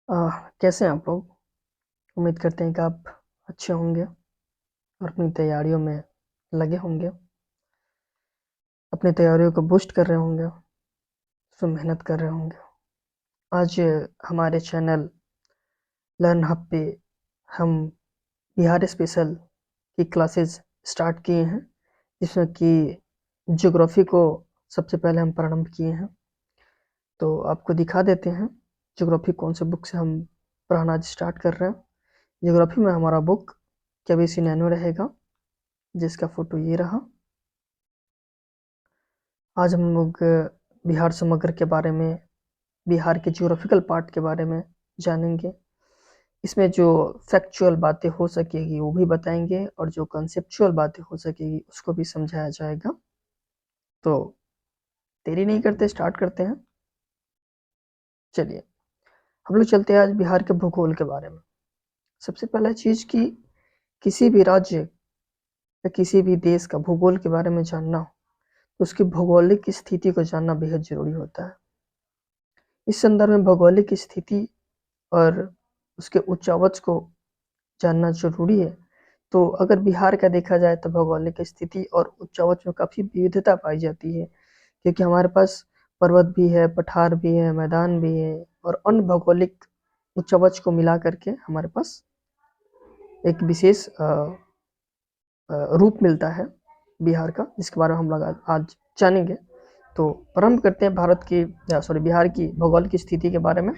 कैसे हैं आप लोग? उम्मीद करते हैं कि आप अच्छे होंगे और अपनी तैयारियों में लगे होंगे, अपनी तैयारियों को बूस्ट कर रहे होंगे, उसमें मेहनत कर रहे होंगे। आज हमारे चैनल लर्न हब पे हम बिहार स्पेशल की क्लासेस स्टार्ट किए हैं, जिसमें कि ज्योग्राफी को सबसे पहले हम प्रारंभ किए हैं। तो आपको दिखा देते हैं ज्योग्राफी कौन से बुक से हम पढ़ाना आज स्टार्ट कर रहे हैं। ज्योग्राफी में हमारा बुक केबीसी नैनो रहेगा, जिसका फोटो ये रहा। आज हम लोग बिहार समग्र के बारे में, बिहार के ज्योग्राफिकल पार्ट के बारे में जानेंगे। इसमें जो फैक्चुअल बातें हो सकेगी वो भी बताएंगे और जो कंसेप्चुअल बातें हो सकेगी उसको भी समझाया जाएगा। तो देरी नहीं करते, स्टार्ट करते हैं। चलिए हम लोग चलते हैं आज बिहार के भूगोल के बारे में। सबसे पहला चीज कि किसी भी राज्य या किसी भी देश का भूगोल के बारे में जानना हो तो उसकी भौगोलिक स्थिति को जानना बेहद जरूरी होता है। इस संदर्भ में भौगोलिक स्थिति और उसके उच्चावच को जानना जरूरी है। तो अगर बिहार का देखा जाए तो भौगोलिक स्थिति और उच्चावच में काफी विविधता पाई जाती है, क्योंकि हमारे पास पर्वत भी है, पठार भी है, मैदान भी है और अन्य भौगोलिक उच्चावच को मिला करके हमारे पास एक विशेष रूप मिलता है बिहार का, जिसके बारे में हम लोग आज जानेंगे। तो प्रारंभ करते हैं बिहार की भौगोलिक स्थिति के बारे में।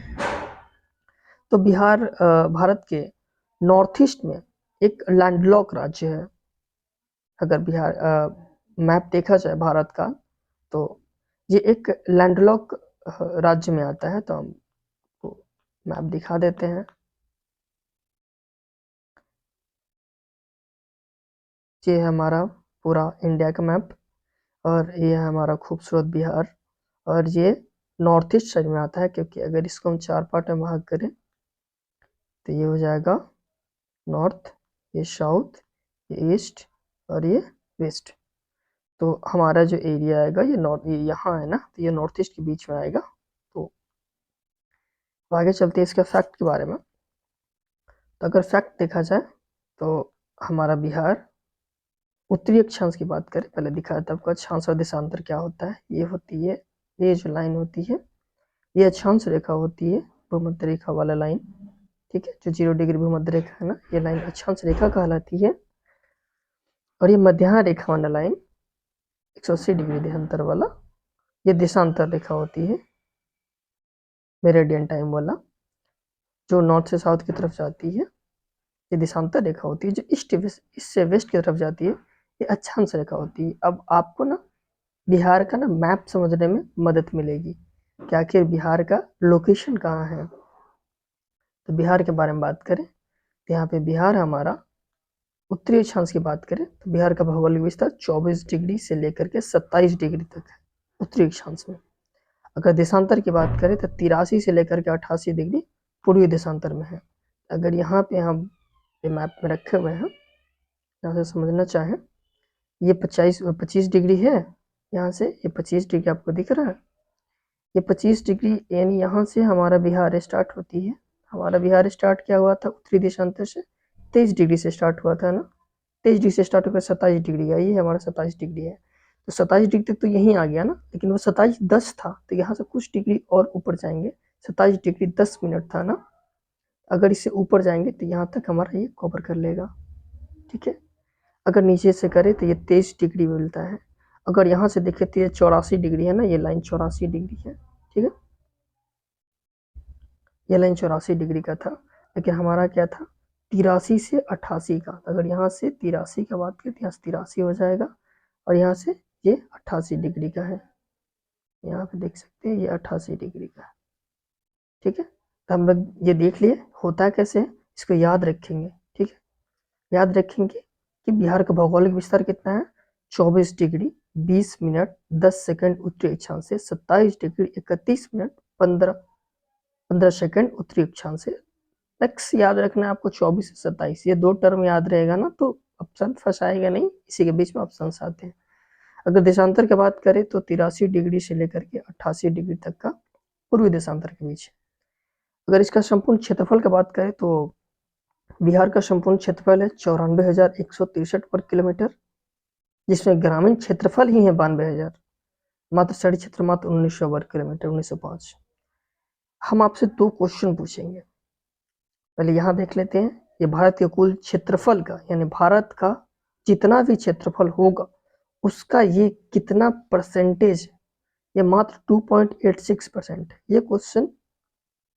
तो बिहार भारत के नॉर्थ ईस्ट में एक लैंडलॉक राज्य है। अगर बिहार मैप देखा जाए भारत का, तो ये एक लैंडलॉक राज्य में आता है। तो हम मैप दिखा देते हैं। ये है हमारा पूरा इंडिया का मैप और ये है हमारा खूबसूरत बिहार। और ये नॉर्थ ईस्ट साइड में आता है, क्योंकि अगर इसको हम 4 पार्ट में भाग करें तो ये हो जाएगा नॉर्थ, ये साउथ, ये ईस्ट और ये वेस्ट। तो हमारा जो एरिया आएगा ये यहाँ है ना, तो ये नॉर्थ ईस्ट के बीच में आएगा। तो आगे चलते हैं इसके फैक्ट के बारे में। तो अगर फैक्ट देखा जाए तो हमारा बिहार उत्तरी अक्षांश की बात करें, पहले दिखाया था आपको अक्षांश और देशांतर क्या होता है। ये होती है, ये जो लाइन होती है ये अक्षांश रेखा होती है, भूमध्य रेखा वाला लाइन। ठीक है, जो 0 डिग्री भूमध्य रेखा है ना, ये लाइन अक्षांश रेखा कहलाती है। और ये मध्याह्न रेखा वाला लाइन 180 डिग्री देशांतर वाला, ये देशांतर रेखा होती है, मेरिडियन टाइम वाला, जो नॉर्थ से साउथ की तरफ जाती है। ये देशांतर रेखा होती है। जो ईस्ट से वेस्ट की तरफ जाती है, ये अक्षांश रेखा होती है। अब आपको ना बिहार का ना मैप समझने में मदद मिलेगी कि आखिर बिहार का लोकेशन कहाँ है। तो बिहार के बारे में बात करें तो यहाँ पे बिहार हमारा उत्तरी अक्षांश की बात करें तो बिहार का भौगोलिक विस्तार 24 डिग्री से लेकर के 27 डिग्री तक है उत्तरी अक्षांश में। अगर देशांतर की बात करें तो 83 से लेकर के 88 डिग्री पूर्वी देशांतर में है। अगर यहाँ पे हम मैप में रखे हुए हैं, यहाँ से समझना चाहें, ये 25 डिग्री है यहाँ से, ये 25 डिग्री आपको दिख रहा है। ये 25 डिग्री यानी यहाँ से हमारा बिहार स्टार्ट होती है। हमारा बिहार स्टार्ट क्या हुआ था उत्तरी देशांतर से, 23 डिग्री से स्टार्ट हुआ था ना। 23 डिग्री से स्टार्ट होकर 27 डिग्री आई है, हमारा 27 डिग्री है। तो 27 डिग्री तक तो यहीं आ गया ना, लेकिन वो 27:10 था, तो यहाँ से कुछ डिग्री और ऊपर जाएंगे, 27 डिग्री 10 मिनट था ना। अगर इससे ऊपर जाएंगे तो यहाँ तक हमारा ये कवर कर लेगा। ठीक है, अगर नीचे से करें तो ये 23 डिग्री मिलता है। अगर यहाँ से देखें तो ये 84 डिग्री है ना, ये लाइन 84 डिग्री है। ठीक है, ये लाइन 84 डिग्री का था, लेकिन हमारा क्या था 83 से 88 का। अगर यहाँ से 83 का बात करें तो यहाँ से 83 हो जाएगा और यहाँ से ये 88 डिग्री का है। यहाँ पे देख सकते हैं ये 88 डिग्री का है। ठीक है, तो हम लोग ये देख लिए होता कैसे है, इसको याद रखेंगे। ठीक है, याद रखेंगे कि बिहार का भौगोलिक विस्तार कितना है, 24 डिग्री 20 मिनट 10 सेकंड उत्तरी अक्षांश से, 27 डिग्री 31 मिनट 15 सेकंड उत्तरी अक्षांश से। एक्स याद रखना है आपको, 24 से 27, ये 2 टर्म याद रहेगा ना तो ऑप्शन फंसाएगा नहीं, इसी के बीच में ऑप्शन आते हैं। अगर देशांतर की बात करें तो 83 डिग्री से लेकर के 88 डिग्री तक का पूर्वी देशांतर के बीच। अगर इसका संपूर्ण क्षेत्रफल की बात करें तो बिहार का संपूर्ण क्षेत्रफल है 94,163 वर्ग किलोमीटर, जिसमें ग्रामीण क्षेत्रफल ही है 92,000, मात्र शहरी क्षेत्र मात्र 1900 वर्ग किलोमीटर 1905। हम आपसे 2 क्वेश्चन पूछेंगे। पहले यहाँ देख लेते हैं, ये भारत के कुल क्षेत्रफल का, यानी भारत का जितना भी क्षेत्रफल होगा उसका ये कितना परसेंटेज, ये मात्र 2.86%। ये क्वेश्चन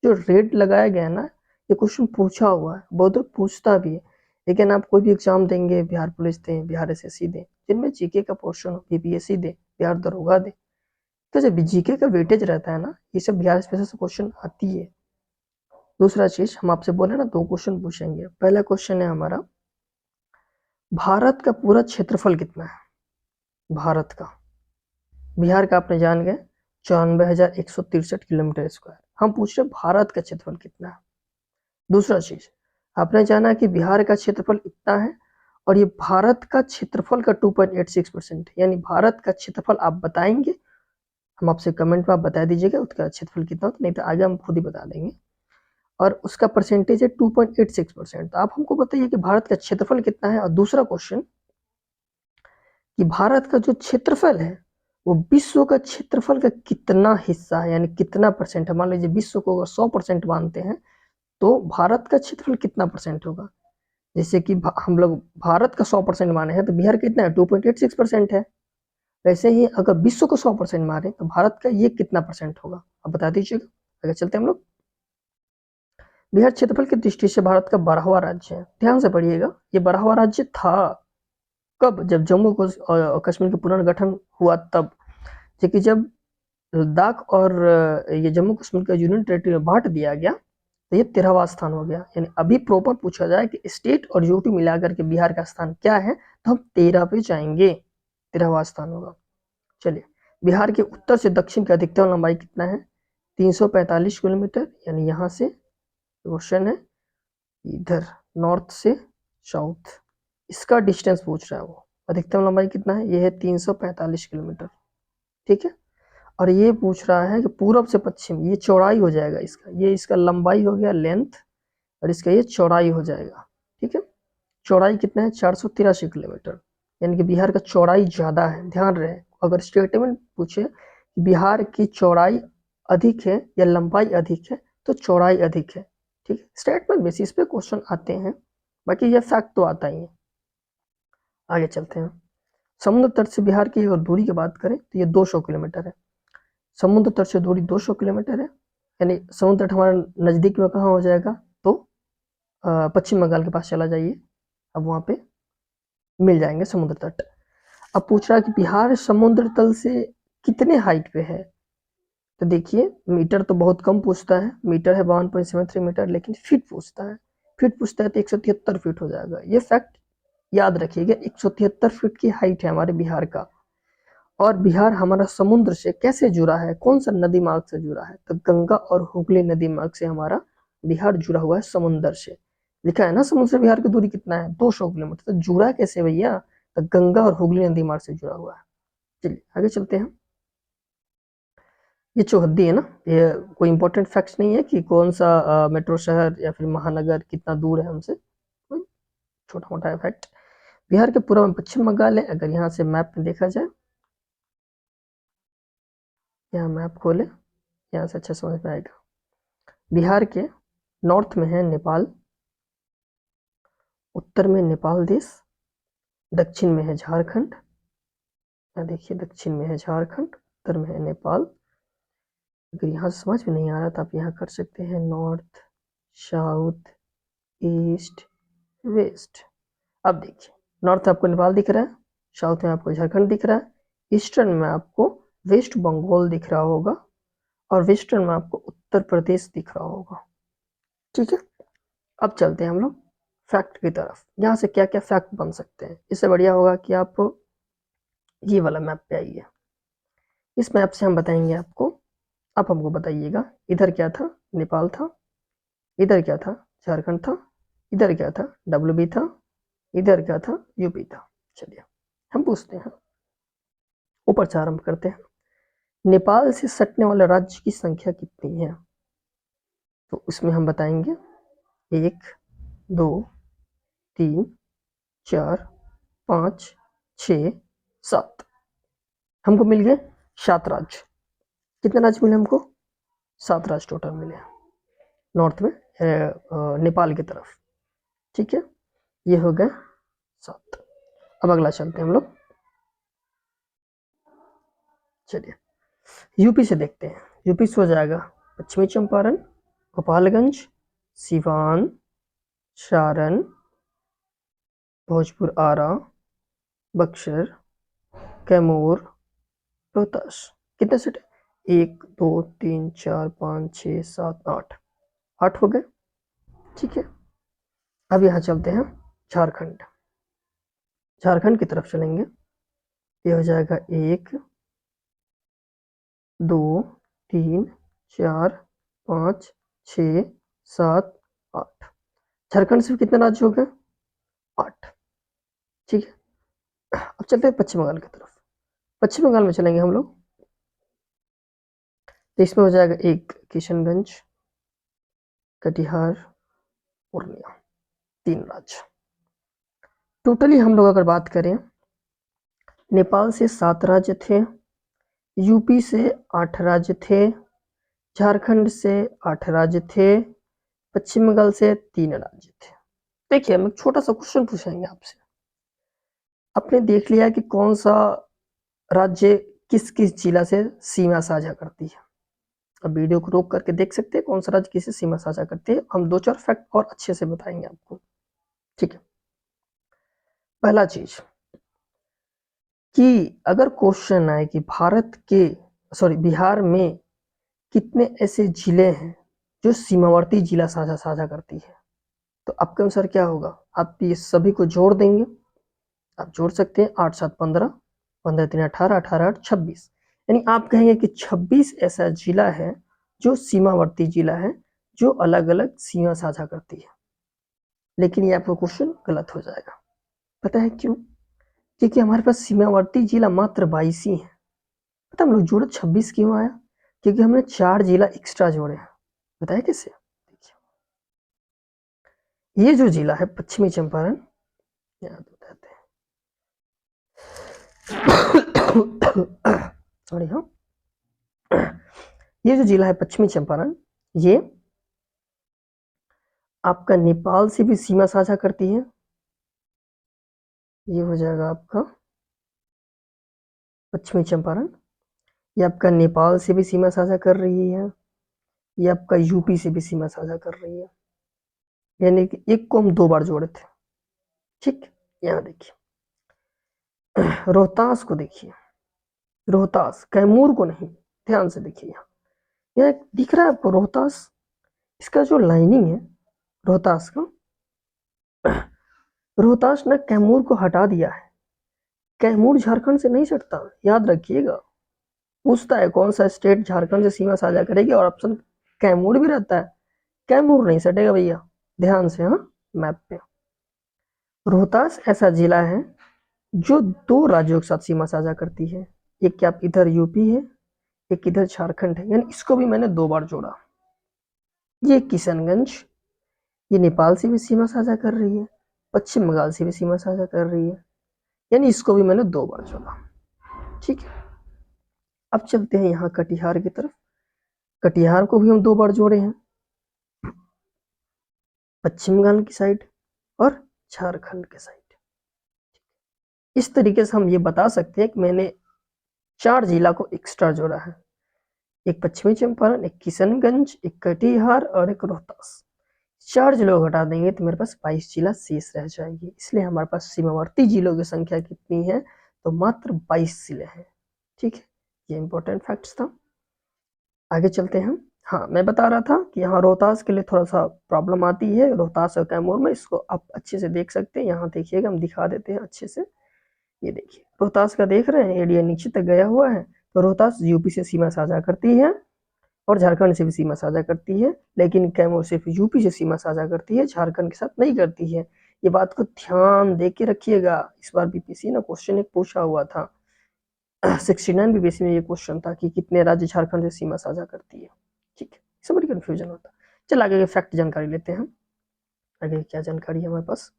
जो रेड लगाया गया है ना, ये क्वेश्चन पूछा हुआ है, बहुत लोग पूछता भी है। लेकिन आप कोई भी एग्जाम देंगे, बिहार पुलिस दें, बिहार एसएससी दें, जिनमें जीके का पोर्शन हो, बीपीएससी दें, बिहार दरोगा दें, तो जब जीके का वेटेज रहता है ना, ये सब बिहार स्पेशल से क्वेश्चन आती है। दूसरा चीज हम आपसे बोले ना 2 क्वेश्चन पूछेंगे। पहला क्वेश्चन है हमारा, भारत का पूरा क्षेत्रफल कितना है? भारत का, बिहार का आपने जान गए 94,163 किलोमीटर स्क्वायर। हम पूछ रहे भारत का क्षेत्रफल कितना है। दूसरा चीज आपने जाना कि बिहार का क्षेत्रफल इतना है और ये भारत का क्षेत्रफल का 2.86%, यानी भारत का क्षेत्रफल आप बताएंगे, हम आपसे कमेंट में आप बता दीजिएगा उसका क्षेत्रफल कितना हो, नहीं तो आगे हम खुद ही बता देंगे। और उसका परसेंटेज है 2.86%। तो आप हमको बताइए कि भारत का क्षेत्रफल कितना है। और दूसरा क्वेश्चन कि भारत का जो क्षेत्रफल है वो विश्व का क्षेत्रफल का कितना हिस्सा है, यानी कितना परसेंट है। मान लीजिए विश्व को अगर 100% मानते हैं तो भारत का क्षेत्रफल कितना परसेंट होगा। जैसे कि हम लोग भारत का 100% माने हैं तो बिहार कितना है, 2.86% है। वैसे ही अगर विश्व को 100% मारे तो भारत का ये कितना परसेंट होगा, आप बता दीजिएगा। आगे चलते हैं हम लोग। बिहार क्षेत्रफल की दृष्टि से भारत का 12वां राज्य है। ध्यान से पढ़िएगा, ये 12वां राज्य था कब, जब जम्मू कश्मीर का पुनर्गठन हुआ तब। क्योंकि जब लद्दाख और ये जम्मू कश्मीर का यूनियन टेरिटरी में बांट दिया गया तो ये 13वां स्थान हो गया। यानी अभी प्रॉपर पूछा जाए कि स्टेट और यूटी मिलाकर के बिहार का स्थान क्या है तो हम 13 पे जाएंगे, 13वां स्थान होगा। चलिए, बिहार के उत्तर से दक्षिण की अधिकतम लंबाई कितना है, 345 किलोमीटर। यानी यहाँ से क्वेश्चन है इधर नॉर्थ से साउथ, इसका डिस्टेंस पूछ रहा है वो, अधिकतम लंबाई कितना है, ये है 345 किलोमीटर। ठीक है, और ये पूछ रहा है कि पूरब से पश्चिम, ये चौड़ाई हो जाएगा इसका, ये इसका लंबाई हो गया लेंथ और इसका ये चौड़ाई हो जाएगा। ठीक है, चौड़ाई कितना है, 483 किलोमीटर। यानी कि बिहार का चौड़ाई ज्यादा है। ध्यान रहे, अगर स्टेटमेंट पूछे कि बिहार की चौड़ाई अधिक है या लंबाई अधिक है तो चौड़ाई अधिक है। ठीक है, स्टेटमेंट बेसिस पे क्वेश्चन आते हैं, बाकी ये फैक्ट तो आता ही है। आगे चलते हैं। समुद्र तट से बिहार की अगर दूरी की बात करें तो ये 200 किलोमीटर है। समुद्र तट से दूरी 200 किलोमीटर है। यानी समुद्र तट हमारा नजदीक में कहाँ हो जाएगा, तो पश्चिम बंगाल के पास चला जाइए, अब वहां पे मिल जाएंगे समुद्र तट। अब पूछ रहा है कि बिहार समुद्र तल से कितने हाइट पे है। तो देखिए, मीटर तो बहुत कम पूछता है, मीटर है 52.73 मीटर, लेकिन फीट पूछता है। फीट पूछता है तो 173 फीट हो जाएगा। ये फैक्ट याद रखिएगा, 173 फीट की हाइट है हमारे बिहार का। और बिहार हमारा समुद्र से कैसे जुड़ा है, कौन सा नदी मार्ग से जुड़ा है, तो गंगा और हुगली नदी मार्ग से हमारा बिहार जुड़ा हुआ है समुद्र से। लिखा है ना समुद्र से बिहार की दूरी कितना है, 200 किलोमीटर। तो जुड़ा कैसे भैया, तो गंगा और हुगली नदी मार्ग से जुड़ा हुआ है। चलिए आगे चलते हैं। ये चौहद्दी है ना, ये कोई इंपॉर्टेंट फैक्ट नहीं है कि कौन सा मेट्रो शहर या फिर महानगर कितना दूर है हमसे, कोई छोटा मोटा फैक्ट। बिहार के पूर्व में पश्चिम बंगाल है। अगर यहाँ से मैप में देखा जाए, यहाँ मैप खोले, यहाँ से अच्छा समझ में आएगा। बिहार के नॉर्थ में है नेपाल, उत्तर में नेपाल देश, दक्षिण में है झारखंड। यहाँ देखिए, दक्षिण में है झारखंड, उत्तर में है नेपाल। अगर यहाँ समझ में नहीं आ रहा तो आप यहाँ कर सकते हैं नॉर्थ, साउथ, ईस्ट, वेस्ट। अब देखिए, नॉर्थ आपको नेपाल दिख रहा है, साउथ में आपको झारखंड दिख रहा है, ईस्टर्न में आपको वेस्ट बंगाल दिख रहा होगा और वेस्टर्न में आपको उत्तर प्रदेश दिख रहा होगा। ठीक है, अब चलते हैं हम लोग फैक्ट की तरफ। यहाँ से क्या क्या फैक्ट बन सकते हैं, इससे बढ़िया होगा कि आप ये वाला मैप पे आइए। इस मैप से हम बताएंगे आपको, आप हमको बताइएगा इधर क्या था, नेपाल था, इधर क्या था, झारखंड था, इधर क्या था, डब्ल्यूबी था, इधर क्या था, यूपी था। चलिए हम पूछते हैं, ऊपर से आरंभ करते हैं। नेपाल से सटने वाले राज्य की संख्या कितनी है। तो उसमें हम बताएंगे 1 2 3 4 5 6 7। हमको मिल गए 7 राज्य। कितने राज्य मिले हमको? 7 राज्य टोटल मिले नॉर्थ में, नेपाल की तरफ। ठीक है, ये हो गए 7। अब अगला चलते हैं हम लोग। चलिए यूपी से देखते हैं। यूपी से हो जाएगा पश्चिमी चंपारण, गोपालगंज, सिवान, सारण, भोजपुर, आरा, बक्सर, कैमूर, रोहतास। कितने सेट? 1 2 3 4 5 6 7 8। 8 हो गए। ठीक है, अब यहाँ चलते हैं झारखंड। झारखंड की तरफ चलेंगे। ये हो जाएगा 1 2 3 4 5 6 7 8। झारखंड से कितने राज्य हो गए? 8। ठीक है, अब चलते हैं पश्चिम बंगाल की तरफ। पश्चिम बंगाल में चलेंगे हम लोग। तो इसमें हो जाएगा 1 किशनगंज, कटिहार, पूर्णिया। 3 राज्य। टोटली हम लोग अगर बात करें, नेपाल से 7 राज्य थे, यूपी से 8 राज्य थे, झारखंड से 8 राज्य थे, पश्चिम बंगाल से 3 राज्य थे। देखिए हम एक छोटा सा क्वेश्चन पूछेंगे आपसे। आपने देख लिया कि कौन सा राज्य किस किस जिला से सीमा साझा करती है। अब वीडियो को रोक करके देख सकते हैं कौन सा राज्य किसे सीमा साझा करती है। हम 2-4 फैक्ट और अच्छे से बताएंगे आपको। ठीक है, पहला चीज कि अगर क्वेश्चन आए कि बिहार में कितने ऐसे जिले हैं जो सीमावर्ती जिला साझा करती है, तो आपके अनुसार क्या होगा? आप ये सभी को जोड़ देंगे। आप जोड़ सकते हैं 8 7 15, 15 3 18, 18 8 26। यानी आप कहेंगे कि 26 ऐसा जिला है जो सीमावर्ती जिला है जो अलग अलग सीमा साझा करती है। लेकिन ये आपका क्वेश्चन गलत हो जाएगा। पता है क्यों? क्योंकि हमारे पास सीमावर्ती जिला मात्र 22 ही है। पता हम लोग जोड़े 26 क्यों आया? क्योंकि हमने 4 जिला एक्स्ट्रा जोड़े हैं। बताया कैसे? देखिए, ये जो जिला है पश्चिमी चंपारण, याद बताते हैं सॉरी, हाँ, ये जो जिला है पश्चिमी चंपारण, ये आपका नेपाल से भी सीमा साझा करती है। ये हो जाएगा आपका पश्चिमी चंपारण। ये आपका नेपाल से भी सीमा साझा कर रही है। ये आपका यूपी से भी सीमा साझा कर रही है। यानी कि एक को हम 2 बार जोड़े थे। ठीक, यहाँ देखिए रोहतास को देखिए, रोहतास, कैमूर को नहीं। ध्यान से देखिए, यहाँ दिख रहा है आपको रोहतास? इसका जो लाइनिंग है रोहतास का, रोहतास ने कैमूर को हटा दिया है। कैमूर झारखंड से नहीं सटता, याद रखिएगा। पूछता है कौन सा स्टेट झारखंड से सीमा साझा करेगी और ऑप्शन कैमूर भी रहता है। कैमूर नहीं सटेगा भैया, ध्यान से। हाँ, मैप पे रोहतास ऐसा जिला है जो 2 राज्यों के साथ सीमा साझा करती है। एक क्या इधर यूपी है, एक इधर झारखंड है। यानी इसको भी मैंने 2 बार जोड़ा। ये किशनगंज, ये नेपाल से भी सीमा साझा कर रही है, पश्चिम बंगाल से भी सीमा साझा कर रही है। यानी इसको भी मैंने 2 बार जोड़ा। ठीक है, अब चलते हैं यहाँ कटिहार की तरफ। कटिहार को भी हम 2 बार जोड़े हैं, पश्चिम बंगाल की साइड और झारखंड के साइड। इस तरीके से हम ये बता सकते हैं कि मैंने 4 जिला को एक्स्ट्रा जोड़ा है। एक पश्चिमी चंपारण, एक किशनगंज, एक कटिहार और एक रोहतास। 4 जिलों को हटा देंगे तो मेरे पास 22 जिला शेष रह जाएंगे। इसलिए हमारे पास सीमावर्ती जिलों की संख्या कितनी है? तो मात्र 22 जिले हैं। ठीक है, ये इंपॉर्टेंट फैक्ट्स था। आगे चलते हैं। हाँ, मैं बता रहा था कि यहाँ रोहतास के लिए थोड़ा सा प्रॉब्लम आती है, रोहतास और कैमूर में। इसको आप अच्छे से देख सकते हैं। यहाँ देखिएगा, हम दिखा देते हैं अच्छे से। ये देखिए रोहतास का देख रहे हैं, एरिया नीचे तक गया हुआ है। तो रोहतास यूपी से सीमा साझा करती है और झारखंड से भी सीमा साझा करती है, लेकिन कैमूर सिर्फ यूपी से सीमा साझा करती है, झारखंड के साथ नहीं करती है। ये बात को ध्यान दे के रखिएगा। इस बार बीपीएससी ने क्वेश्चन एक पूछा हुआ था 69 बीपीएससी में ये क्वेश्चन था कि कितने राज्य झारखंड से सीमा साझा करती है। ठीक है, इससे बड़ी कंफ्यूजन होता है। चल आगे के फैक्ट जानकारी लेते हैं। आगे क्या जानकारी है हमारे पास,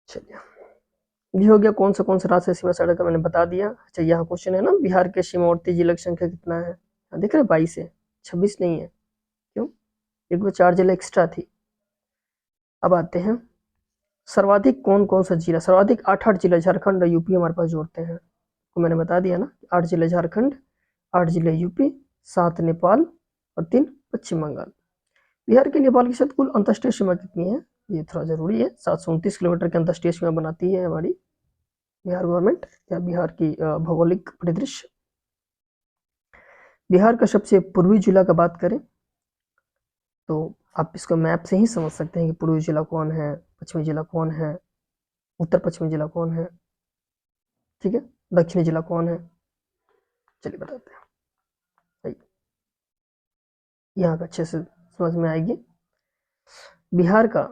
चलिए ये हो गया कौन सा राष्ट्रीय सीमा सड़क है, मैंने बता दिया। अच्छा यहाँ क्वेश्चन है ना, बिहार के सीमावर्ती जिला की संख्या कितना है, देख रहे हैं 22 है, 26 नहीं है, क्यों, एक वो 4 जिला एक्स्ट्रा थी। अब आते हैं सर्वाधिक कौन सा जिला, सर्वाधिक 8 जिला झारखंड और यूपी हमारे पास जोड़ते हैं, तो मैंने बता दिया ना 8 जिले झारखंड, 8 जिले यूपी, 7 नेपाल और 3 पश्चिम बंगाल। बिहार के नेपाल के साथ कुल अंतर्राष्ट्रीय सीमा कितनी है, ये थोड़ा जरूरी है, 729 किलोमीटर की अंतर्राष्ट्रीय सीमा बनाती है हमारी बिहार गवर्नमेंट या बिहार की भौगोलिक परिदृश्य। बिहार का सबसे पूर्वी जिला का बात करें तो आप इसको मैप से ही समझ सकते हैं कि पूर्वी जिला कौन है, पश्चिमी जिला कौन है, उत्तर पश्चिमी जिला कौन है, ठीक है, दक्षिणी जिला कौन है, चलिए बताते हैं, यहाँ का अच्छे से समझ में आएगी। बिहार का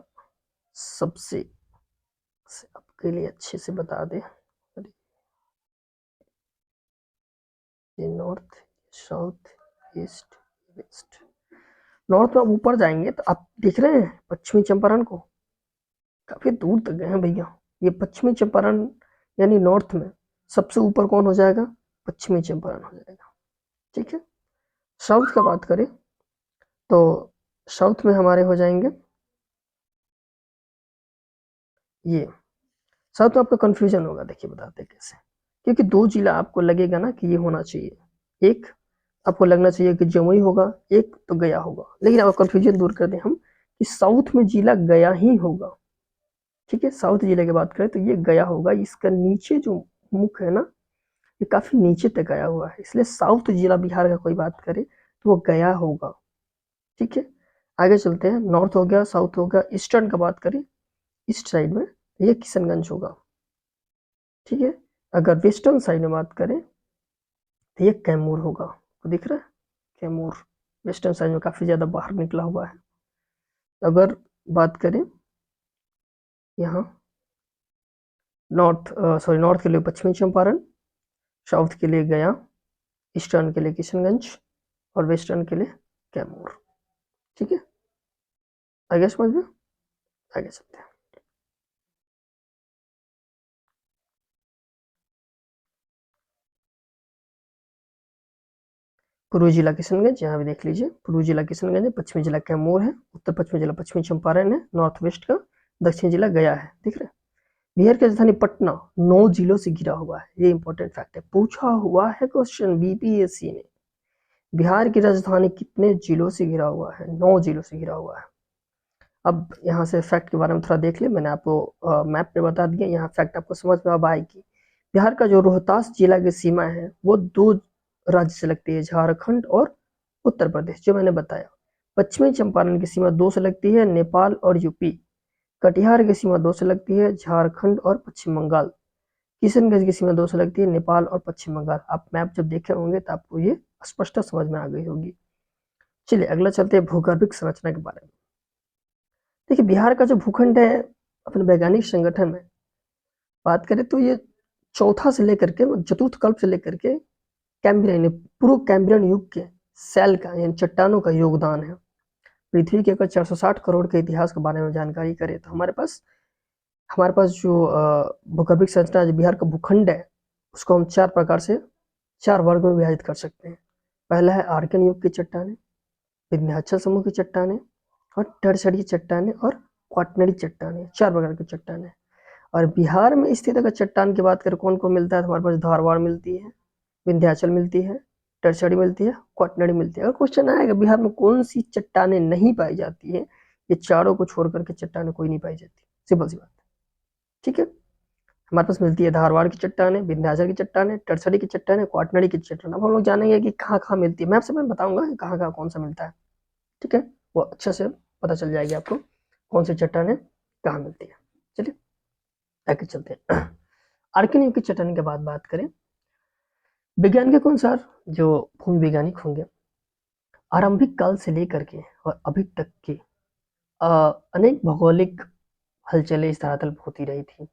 सबसे आपके लिए अच्छे से बता दे, ये north, south, east, west. North में आप ऊपर जाएंगे तो आप देख रहे हैं पश्चिमी चंपारण को, काफी दूर तक गए हैं भैया। ये पश्चिमी चंपारण यानी नॉर्थ में सबसे ऊपर कौन हो जाएगा, पश्चिमी चंपारण हो जाएगा, ठीक है। साउथ का बात करें तो साउथ में हमारे हो जाएंगे ये, साउथ में आपका कंफ्यूजन होगा, देखिए बताते कैसे, क्योंकि 2 जिला आपको लगेगा ना कि ये होना चाहिए, एक आपको लगना चाहिए कि जमुई होगा, एक तो गया होगा, लेकिन आपका कंफ्यूजन दूर कर दें हम कि साउथ में जिला गया ही होगा, ठीक है। साउथ जिले की बात करें तो ये गया होगा, इसका नीचे जो मुख है ना ये काफी नीचे तक गया हुआ है, इसलिए साउथ जिला बिहार का कोई बात करे तो वो गया होगा, ठीक है। आगे चलते हैं, नॉर्थ हो गया, साउथ हो गया, ईस्टर्न का बात करें, ईस्ट साइड में ये किशनगंज होगा, ठीक है। अगर वेस्टर्न साइड में बात करें तो ये कैमूर होगा, तो दिख रहा है कैमूर वेस्टर्न साइड में काफी ज्यादा बाहर निकला हुआ है। अगर बात करें यहाँ नॉर्थ के लिए पश्चिमी चंपारण, साउथ के लिए गया, ईस्टर्न के लिए किशनगंज और वेस्टर्न के लिए कैमूर, ठीक है। आगे समझ में, आगे चलते हैं। पूर्वी जिला किशनगंज, यहाँ भी देख लीजिए पूर्वी जिला किशनगंज है, पश्चिमी जिला कैमूर है, उत्तर पश्चिमी जिला पश्चिमी चंपारण है, नॉर्थ वेस्ट का, दक्षिणी जिला गया है, दिख रहे हैं। बिहार की राजधानी पटना 9 जिलों से घिरा हुआ है, ये इंपॉर्टेंट फैक्ट है, पूछा हुआ है क्वेश्चन बीपीएससी ने, बिहार की राजधानी कितने जिलों से घिरा हुआ है, 9 जिलों से घिरा हुआ है। अब यहाँ से फैक्ट के बारे में थोड़ा देख ले, मैंने आपको मैप पे बता दिया, यहाँ फैक्ट आपको समझ में अब आएगी। बिहार का जो रोहतास जिला की सीमा है वो 2 राज्य से लगती है, झारखंड और उत्तर प्रदेश, जो मैंने बताया। पश्चिमी चंपारण की सीमा 2 से लगती है, नेपाल और यूपी। कटिहार की सीमा 2 से लगती है, झारखंड और पश्चिम बंगाल। किशनगंज की सीमा 2 से लगती है, नेपाल और पश्चिम बंगाल। आप मैप जब देखे होंगे तो आपको ये स्पष्ट समझ में आ गई होगी। चलिए अगला चलते हैं भूगर्भिक संरचना के बारे में। देखिए बिहार का जो भूखंड है अपने वैज्ञानिक संगठन में बात करें तो ये चौथा से लेकर के चतुर्थ कल्प से लेकर के कैम्ब्रियन पूर्व कैम्ब्रियन युग के सेल का यानी चट्टानों का योगदान है। पृथ्वी के अगर 460 करोड़ के इतिहास के बारे में जानकारी करें तो हमारे पास जो भूगर्भिक संरचना जो बिहार का भूखंड है उसको हम 4 प्रकार से 4 वर्ग में विभाजित कर सकते हैं। पहला है आर्कियन युग की चट्टानें, विंध्याचल समूह की चट्टानें और टर्सरी चट्टानें और क्वाटनरी चट्टानें, 4 प्रकार की चट्टानें। और बिहार में स्थित अगर चट्टान की बात करें कौन कौन मिलता है तो हमारे पास धारवाड़ मिलती है, विंध्याचल मिलती है, टर्सरी मिलती है, क्वाटनरी मिलती है। अगर क्वेश्चन आएगा बिहार में कौन सी चट्टानें नहीं पाई जाती है, ये चारों को छोड़ करके चट्टानें कोई नहीं पाई जाती, सिंपल सी बात, ठीक है। हमारे पास मिलती है धारवाड़ की चट्टानें, विंध्याचल की चट्टानें, टर्सरी की चट्टानें, क्वाटनरी की चट्टानें। अब हम लोग जानेंगे कि कहाँ कहाँ मिलती है, मैं आपसे मैं बताऊंगा कहाँ कहाँ कौन सा मिलता है, ठीक है, वो अच्छे से पता चल जाएगी आपको कौन सी चट्टानें कहाँ मिलती है। चलिए आगे चलते हैं। आर्कियन युग की चट्टान के बाद बात करें, वैज्ञानिकों के अनुसार जो भूमि वैज्ञानिक होंगे आरंभिक काल से लेकर के और अभी तक के अनेक भौगोलिक हलचलें इस धरातल पर होती रही थी।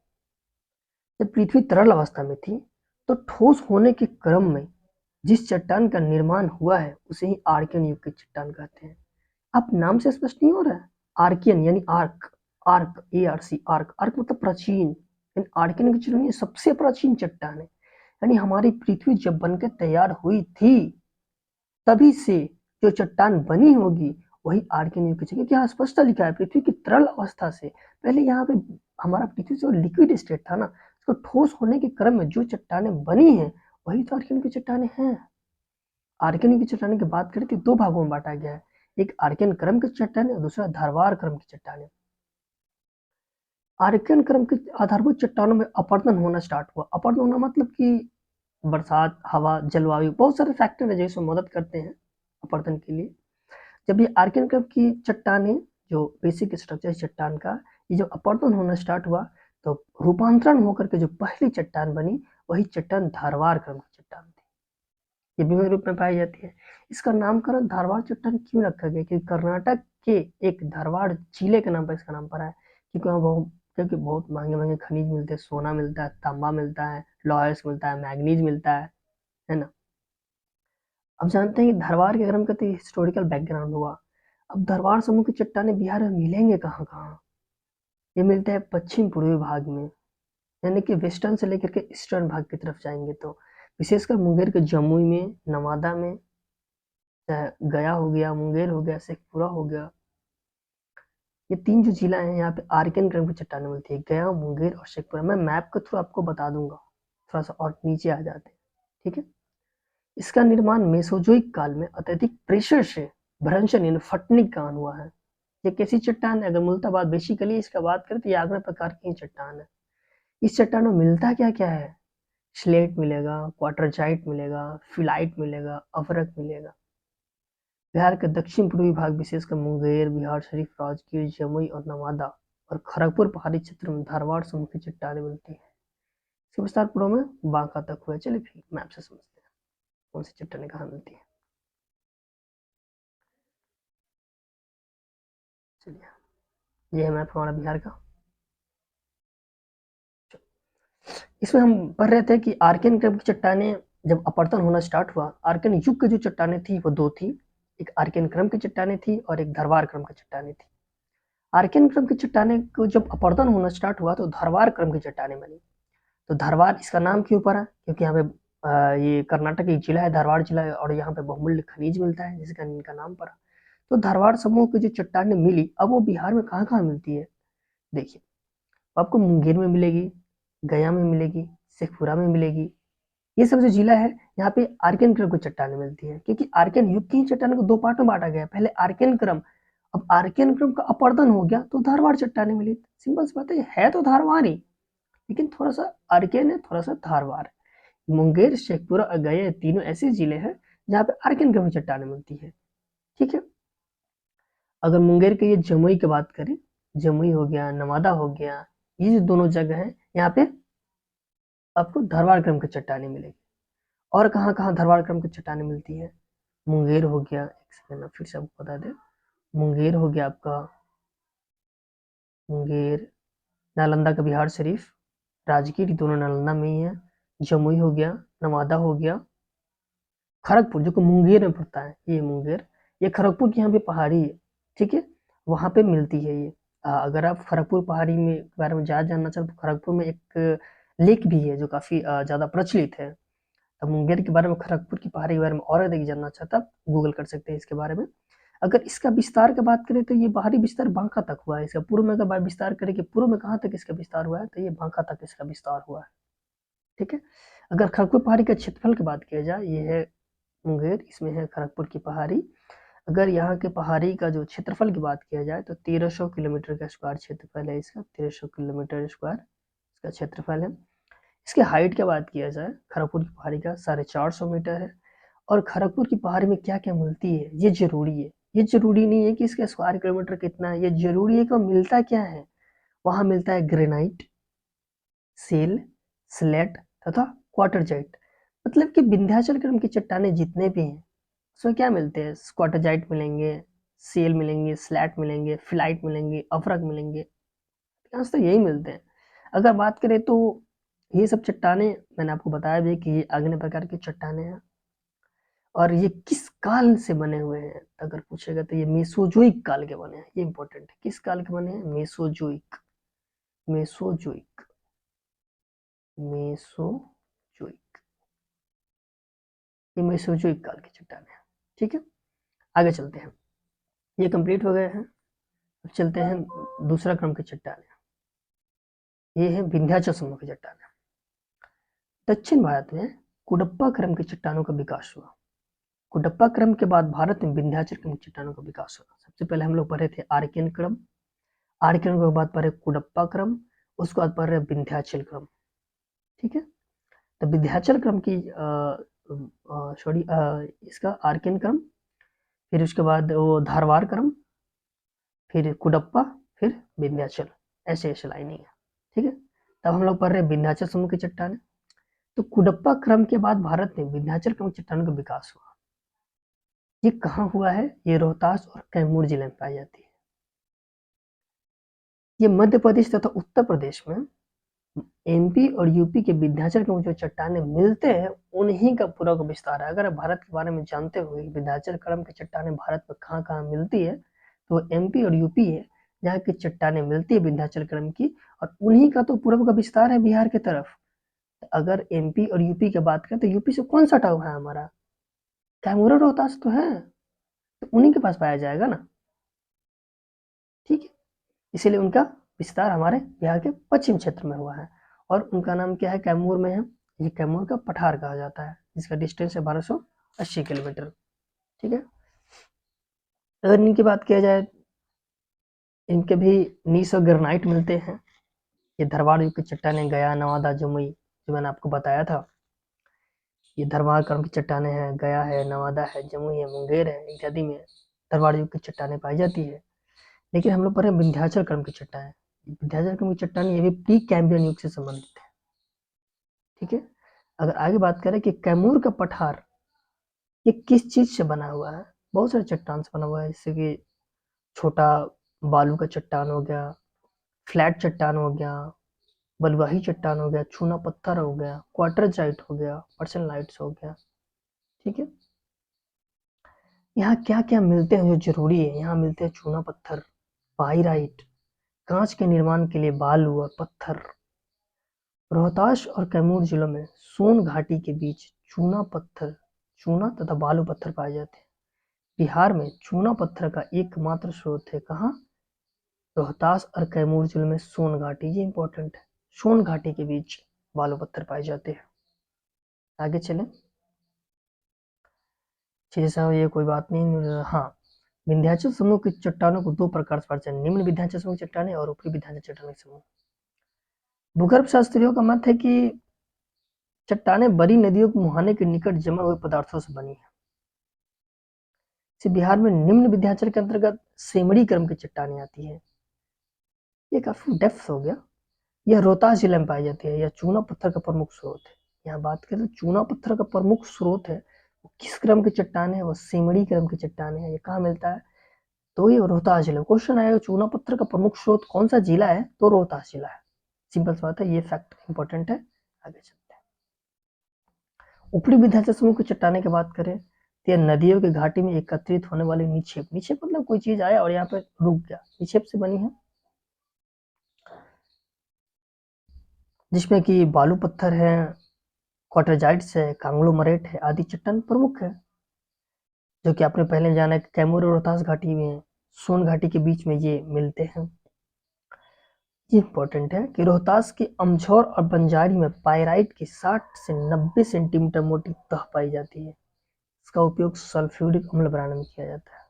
जब पृथ्वी तरल अवस्था में थी तो ठोस होने के क्रम में जिस चट्टान का निर्माण हुआ है उसे ही आर्कियन युग की चट्टान कहते हैं। आप नाम से स्पष्ट नहीं हो रहा है? आर्कियन यानी arc, arc ARC, arc, arc मतलब प्राचीन। आर्कियन की चट्टान ये सबसे प्राचीन चट्टान है। यानी हमारी पृथ्वी जब बनकर तैयार हुई थी तभी से जो चट्टान बनी होगी वही आर्कियन युग की चट्टान। क्योंकि यहाँ स्पष्ट लिखा है पृथ्वी की तरल अवस्था से पहले यहाँ पे हमारा पृथ्वी जो लिक्विड स्टेट था ना, उसको ठोस होने के क्रम में जो चट्टानें बनी हैं वही तो आर्कियन की चट्टानें हैं। आर्कियन की चट्टानों की बात करें तो दो भागों में बांटा गया है, एक आर्कियन क्रम की चट्टान और दूसरा धारवार क्रम की चट्टान। आर्कियन क्रम की आधारभूत चट्टानों में अपरदन होना स्टार्ट हुआ। अपरदन होना मतलब कि बरसात, हवा, जलवायु, बहुत सारे फैक्टर है जो इसमें मदद करते हैं अपरदन के लिए। जब ये आर्कियन क्रम की चट्टानें जो बेसिक स्ट्रक्चर चट्टान का ये जब अपरदन होना स्टार्ट हुआ तो रूपांतरण होकर के जो पहली चट्टान बनी वही चट्टान धारवार क्रम की चट्टान थी। ये विभिन्न रूप में पाई जाती है। इसका नामकरण धारवाड़ चट्टान क्यों रखा गया? क्योंकि कर्नाटक के एक धारवाड़ जिले के नाम पर इसका नाम पड़ा है। क्योंकि बहुत महंगे महंगे खनिज मिलते हैं, सोना मिलता है, तांबा मिलता है, लॉयस मिलता है, मैग्नीज मिलता है ना। अब जानते हैं कि धारवाड़ के क्रम का तो हिस्टोरिकल बैकग्राउंड हुआ। अब धारवाड़ समूह की चट्टानें बिहार में मिलेंगे कहाँ कहाँ? ये मिलते हैं पश्चिम पूर्वी भाग में, यानी कि वेस्टर्न से लेकर के ईस्टर्न भाग की तरफ जाएंगे तो विशेषकर मुंगेर के जमुई में, नवादा में, चाहे गया हो गया, मुंगेर हो गया, शेखपुरा हो गया, ये तीन जो जिला है यहाँ पे आर्कियन क्रम की चट्टानें मिलती है। गया, मुंगेर और शेखपुरा। मैं मैप के थ्रू आपको बता दूंगा, थोड़ा सा और नीचे आ जाते हैं, ठीक है। इसका निर्माण मेसोजोइक काल में अत्यधिक प्रेशर से भ्रंशन यानी फटने के कारण हुआ है। ये कैसी चट्टान है? अगर मूलतः बात बेसिकली इसका बात करें तो ये आग्नेय प्रकार की चट्टान है। इस चट्टान में मिलता क्या क्या है? स्लेट मिलेगा, क्वार्टरजाइट मिलेगा, फिलाइट मिलेगा, अवरक मिलेगा। बिहार के दक्षिण पूर्वी भाग विशेषकर मुंगेर, बिहार शरीफ, राजगीर, जमुई और नवादा और खड़गपुर पहाड़ी क्षेत्र में धारवाड़ समूह की चट्टानें मिलती है। इसके विस्तार पूर्व में बांका तक हुआ। चलिए फिर मैप से समझते हैं कौन सी चट्टानें कहाँ मिलती है। चलिए ये है मैप हमारा बिहार का। इसमें हम पढ़ रहे थे कि आर्कियन क्रम की चट्टानें जब अपरदन होना स्टार्ट हुआ, आर्कियन युग की जो चट्टानें थी वो दो थी, एक आर्कियन क्रम की चट्टानें थी और एक धरवार क्रम की चट्टानें थी। आर्कियन क्रम की चट्टानें को जब अपरदन होना स्टार्ट हुआ तो धरवार क्रम की चट्टानें बनी। तो धारवाड़ इसका नाम क्यों पड़ा? क्योंकि यहाँ पे ये कर्नाटक एक जिला है, धारवाड़ जिला है, और यहाँ पे बहुमूल्य खनिज मिलता है जिसका इनका नाम पड़ा। तो धारवाड़ समूह की जो चट्टानें मिली, अब वो बिहार में कहाँ कहाँ मिलती है देखिए। आपको मुंगेर में मिलेगी, गया में मिलेगी, शेखपुरा में मिलेगी। ये सब जो जिला है यहाँ पे आर्कियन क्रम की चट्टानें मिलती है। क्योंकि आर्कियन युग की चट्टानों को दो पार्ट में बांटा गया, पहले आर्कियन क्रम, अब आर्कियन क्रम का अपरदन हो गया तो धारवाड़ चट्टानें मिली। सिंपल सी बात है तो धारवाड़ ही, लेकिन थोड़ा सा आर्कियन है, थोड़ा सा धारवाड़ है। मुंगेर, शेखपुरा और गया तीनों ऐसे जिले हैं जहाँ पे आर्कियन क्रम की चट्टानें मिलती है, ठीक है। अगर मुंगेर के ये जमुई की बात करें, जमुई हो गया, नवादा हो गया, ये जो दोनों जगह हैं यहाँ पे आपको धारवाड़ क्रम की चट्टानें मिलेगी। और कहाँ कहाँ धारवाड़ क्रम की चट्टानें मिलती है? मुंगेर हो गया, एक सेकंड फिर से आपको बता दें, मुंगेर हो गया आपका, मुंगेर, नालंदा का बिहार शरीफ, राजगीर, दोनों नालंदा में ही है। जमुई हो गया, नवादा हो गया, खड़गपुर जो कि मुंगेर में पड़ता है, ये मुंगेर, ये खड़गपुर की यहाँ पे पहाड़ी है, ठीक है, वहाँ पे मिलती है ये। अगर आप खड़गपुर पहाड़ी में के बारे में ज़्यादा जानना चाहते तो खड़गपुर में एक लेक भी है जो काफ़ी ज़्यादा प्रचलित है। अब मुंगेर के बारे में, खड़गपुर की पहाड़ी के बारे में और अधिक जानना चाहता आप गूगल कर सकते हैं इसके बारे में। अगर इसका विस्तार की बात करें तो ये बाहरी विस्तार बांका तक हुआ है। इसका पूर्व में अगर विस्तार करें कि पूर्व में कहाँ तक इसका विस्तार हुआ है तो ये बांका तक इसका विस्तार हुआ है, ठीक है। अगर खड़गपुर पहाड़ी का क्षेत्रफल की बात किया जाए, ये है मुंगेर, इसमें है खड़गपुर की पहाड़ी। अगर यहाँ के पहाड़ी का जो क्षेत्रफल की बात किया जाए तो 1300 किलोमीटर का स्क्वायर क्षेत्रफल है इसका, 1300 किलोमीटर स्क्वायर इसका क्षेत्रफल है। इसके हाइट की बात किया जाए खड़गपुर की पहाड़ी का 450 मीटर है। और खड़गपुर की पहाड़ी में क्या क्या मिलती है ये जरूरी है। ये जरूरी नहीं है कि इसका स्क्वायर किलोमीटर कितना है, ये जरूरी है कि वह मिलता क्या है। वहां मिलता है ग्रेनाइट, सेल, स्लेट तथा क्वार्टरजाइट। मतलब कि विंध्याचल क्रम की चट्टानें जितने भी हैं उसमें क्या मिलते हैं? क्वार्टरजाइट मिलेंगे, सेल मिलेंगे, स्लैट मिलेंगे, फिलाइट मिलेंगे, अफरक मिलेंगे। यहाँ तो यही मिलते हैं। अगर बात करें तो ये सब चट्टानें मैंने आपको बताया भी कि ये अग्नि प्रकार की चट्टानें हैं। और ये किस काल से बने हुए हैं अगर पूछेगा तो ये मेसोजोइक काल के बने हैं, ये इंपॉर्टेंट है। किस काल के बने हैं? मेसोजोइक, मेसोजोइक, मेसोजोइक, ये मेसोजोइक काल की चट्टान है। ठीक है, आगे चलते हैं। ये कंप्लीट हो गए हैं। अब चलते हैं दूसरा क्रम की चट्टान। ये है विंध्याचल समूह की चट्टान। दक्षिण भारत में कुडप्पा क्रम की चट्टानों का विकास हुआ। कुडप्पा क्रम के बाद भारत में विंध्याचल क्रम की चट्टानों का विकास हुआ। सबसे पहले हम लोग पढ़े थे आर्कियन क्रम, आर्कियन के बाद पढ़े कुडप्पा क्रम, उसके बाद पढ़ रहे विंध्याचल क्रम। ठीक है, तो विंध्याचल क्रम की सॉरी इसका आर्कियन क्रम, फिर उसके बाद वो धारवाड़ क्रम, फिर कुडप्पा, फिर विंध्याचल, ऐसे ऐसे लाइनिंग है। ठीक है, तब हम लोग पढ़ रहे विंध्याचल समूह की चट्टान। तो कुडप्पा क्रम के बाद भारत में विंध्याचल क्रम की चट्टानों का विकास हुआ। ये कहाँ हुआ है? ये रोहतास और कैमूर जिले में पाई जाती है। ये मध्य प्रदेश तथा उत्तर प्रदेश में एमपी और यूपी के विंध्याचल के जो चट्टानें मिलते हैं उन्हीं का पूरा का विस्तार है। अगर भारत के बारे में जानते हुए विंध्याचल क्रम की चट्टानें भारत में कहाँ कहाँ मिलती है तो एमपी और यूपी है जहाँ की चट्टानें मिलती है विंध्याचल क्रम की, और उन्हीं का तो पूर्व का विस्तार है बिहार की तरफ। अगर एमपी और यूपी की बात करें तो यूपी से कौन सा टर्म है हमारा? कैमूर और रोहतास तो है, तो उन्हीं के पास पाया जाएगा ना। ठीक है, इसीलिए उनका विस्तार हमारे बिहार के पश्चिम क्षेत्र में हुआ है, और उनका नाम क्या है? कैमूर में है। ये कैमूर का पठार कहा जाता है, जिसका डिस्टेंस है 1280 किलोमीटर। ठीक है, अगर इनकी बात किया जाए, इनके भी नीस और ग्रेनाइट मिलते हैं। ये धरवाड़ युग की चट्टानें गया, नवादा, जमुई, जो मैंने आपको बताया था, ये धरवाड़ क्रम की चट्टानें हैं। गया है, नवादा है, जमुई है, मुंगेर है इत्यादि में धरवाड़ युग की चट्टानें पाई जाती है। लेकिन हम लोग पढ़े विंध्याचल क्रम की चट्टान। विंध्याचल क्रम की चट्टान ये भी प्री कैम्ब्रियन युग से संबंधित है। ठीक है, अगर आगे बात करें कि कैमूर का पठार ये किस चीज से बना हुआ है? बहुत सारे चट्टान से बना हुआ है, जैसे कि छोटा बालू का चट्टान हो गया, फ्लैट चट्टान हो गया, बलुआही चट्टान हो गया, चूना पत्थर हो गया, क्वार्टरजाइट हो गया, पर्सन लाइट्स हो गया। ठीक है, यहाँ क्या क्या मिलते हैं जो जरूरी है? यहाँ मिलते हैं चूना पत्थर, पाइराइट, कांच के निर्माण के लिए बालू और पत्थर। रोहतास और कैमूर जिलों में सोन घाटी के बीच चूना पत्थर, चूना तथा बालू पत्थर पाए जाते हैं। बिहार में चूना पत्थर का एकमात्र स्रोत है कहाँ? रोहतास और कैमूर जिले में सोन घाटी, ये इंपॉर्टेंट है। सोन घाटी के बीच बालू पत्थर पाए जाते हैं। आगे चले, जैसा ये कोई बात नहीं। हाँ, विंध्याचल समूह की चट्टानों को दो प्रकार से बांटा, निम्न विंध्याचल समूह की चट्टानें और ऊपरी विंध्याचल चट्टानों के समूह। भूगर्भ शास्त्रियों का मत है कि चट्टानें बड़ी नदियों को मुहाने के निकट जमा हुए पदार्थों से बनी है। बिहार में निम्न विंध्याचल के अंतर्गत सेमड़ी क्रम की चट्टानें आती है। ये काफी डेप्थ हो गया। यह रोहतास जिले में पाई जाती है। यह चूना पत्थर का प्रमुख स्रोत है। यहाँ बात करें तो चूना पत्थर का प्रमुख स्रोत है, किस क्रम की चट्टान है? वो सेमड़ी क्रम की चट्टान है। ये कहाँ मिलता है? तो ये रोहतास जिला। क्वेश्चन आएगा चूना पत्थर का प्रमुख स्रोत कौन सा जिला है? तो रोहतास जिला है। सिंपल सी बात है, ये फैक्ट इंपॉर्टेंट है। आगे चलते हैं। ऊपरी विंध्याचल समूह की चट्टाने की बात करें तो यह नदियों की घाटी में एकत्रित होने वाली निक्षेप, निक्षेप मतलब कोई चीज आया और यहाँ पे रुक गया, निक्षेप से बनी है, जिसमें कि बालू पत्थर है, क्वार्टरजाइट्स है, कांग्लोमरेट है आदि चट्टान प्रमुख है, जो कि आपने पहले जाना है कि कैमूर और रोहतास घाटी में, सोन घाटी के बीच में ये मिलते हैं। ये इंपॉर्टेंट है कि रोहतास के अमझौर और बंजारी में पाइराइट की 60 से 90 सेंटीमीटर मोटी तह पाई जाती है। इसका उपयोग सल्फ्यूरिक अम्ल बनाने में किया जाता है।